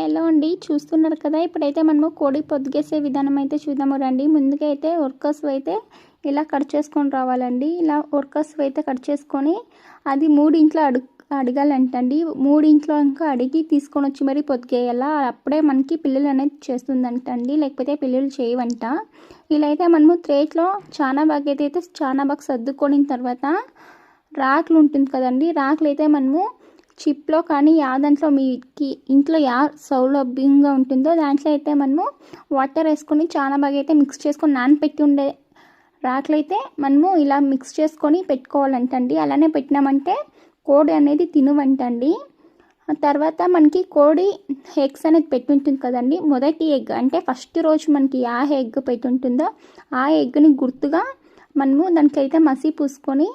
Hello అండి, చూస్తున్నారు కదా. ఇప్పుడైతే మనము కోడి పొదిగేసే విధానం అయితే చూద్దాము రండి. ముందుగా అయితే వర్కర్స్ అయితే ఇలా కట్ చేసుకొని రావాలండి. ఇలా వర్కర్స్ అయితే కట్ చేసుకొని అది మూడింట్లో అడగాలంటండి. మూడింట్లో ఇంకా అడిగి తీసుకొని వచ్చి మరి పొదిగేయాలా. అప్పుడే మనకి పిల్లలు అనేది చేస్తుందంటండి, లేకపోతే పిల్లలు చేయవంట. ఇలా అయితే మనము త్రేట్లో చాలా బాగా అయితే చాలా బాగా సర్దుకొని తర్వాత రాకులు ఉంటుంది కదండి. రాకులు అయితే మనము చిప్లో కానీ దాంట్లో మీకు ఇంట్లో సౌలభ్యంగా ఉంటుందో దాంట్లో అయితే మనము వాటర్ వేసుకొని చాలా బాగా అయితే మిక్స్ చేసుకొని నానపెట్టి ఉండే రాకులు అయితే మనము ఇలా మిక్స్ చేసుకొని పెట్టుకోవాలంటండి. అలానే పెట్టినామంటే కోడి అనేది తినవంటండి. తర్వాత మనకి కోడి ఎగ్స్ అనేది పెట్టి ఉంటుంది కదండి. మొదటి ఎగ్ అంటే ఫస్ట్ రోజు మనకి ఎగ్ పెట్టి ఉంటుందో ఆ ఎగ్ని గుర్తుగా మనము దానికైతే మసి పూసుకొని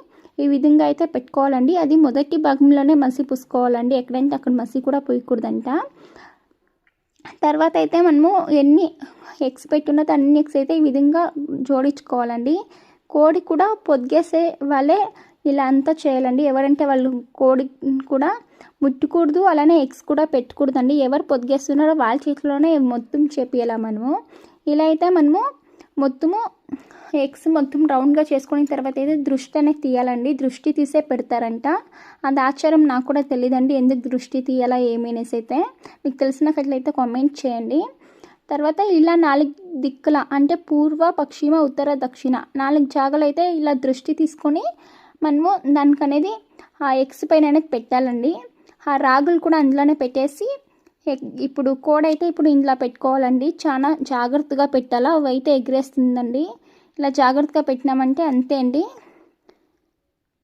ఈ విధంగా అయితే పెట్టుకోవాలండి. అది మొదటి భాగంలోనే మసి పూసుకోవాలండి, ఎక్కడంటే అక్కడ మసి కూడా పోయకూడదంట. తర్వాత అయితే మనము ఎన్ని ఎగ్స్ పెట్టున్నదో అన్ని ఎగ్స్ అయితే ఈ విధంగా జోడించుకోవాలండి. కోడి కూడా పొదిగేసే వాళ్ళే ఇలా అంతా చేయాలండి. ఎవరంటే వాళ్ళు కోడి కూడా ముట్టకూడదు, అలానే ఎగ్స్ కూడా పెట్టకూడదండి. ఎవరు పొదిగేస్తున్నారో వాళ్ళ చేతిలోనే మొత్తం చేపియాలి మనము. ఇలా అయితే మనము మొత్తము ఎగ్స్ మొత్తం రౌండ్గా చేసుకున్న తర్వాత అయితే దృష్టి అనేది తీయాలండి. దృష్టి తీసే పెడతారంట. అది ఆచారం నాకు కూడా తెలియదండి, ఎందుకు దృష్టి తీయాలా ఏమనేసి. అయితే మీకు తెలిసినట్లయితే కామెంట్ చేయండి. తర్వాత ఇలా 4 దిక్కుల అంటే పూర్వ, పశ్చిమ, ఉత్తర, దక్షిణ 4 జాగాలు అయితే ఇలా దృష్టి తీసుకొని మనము దానికి అనేది ఆ ఎగ్స్ పైన అనేది పెట్టాలండి. ఆ రాగులు కూడా అందులోనే పెట్టేసి ఇప్పుడు కోడి అయితే ఇప్పుడు ఇందులో పెట్టుకోవాలండి. చాలా జాగ్రత్తగా పెట్టాలా, అవి అయితే ఎగిరేస్తుందండి. ఇలా జాగ్రత్తగా పెట్టినామంటే అంతే అండి.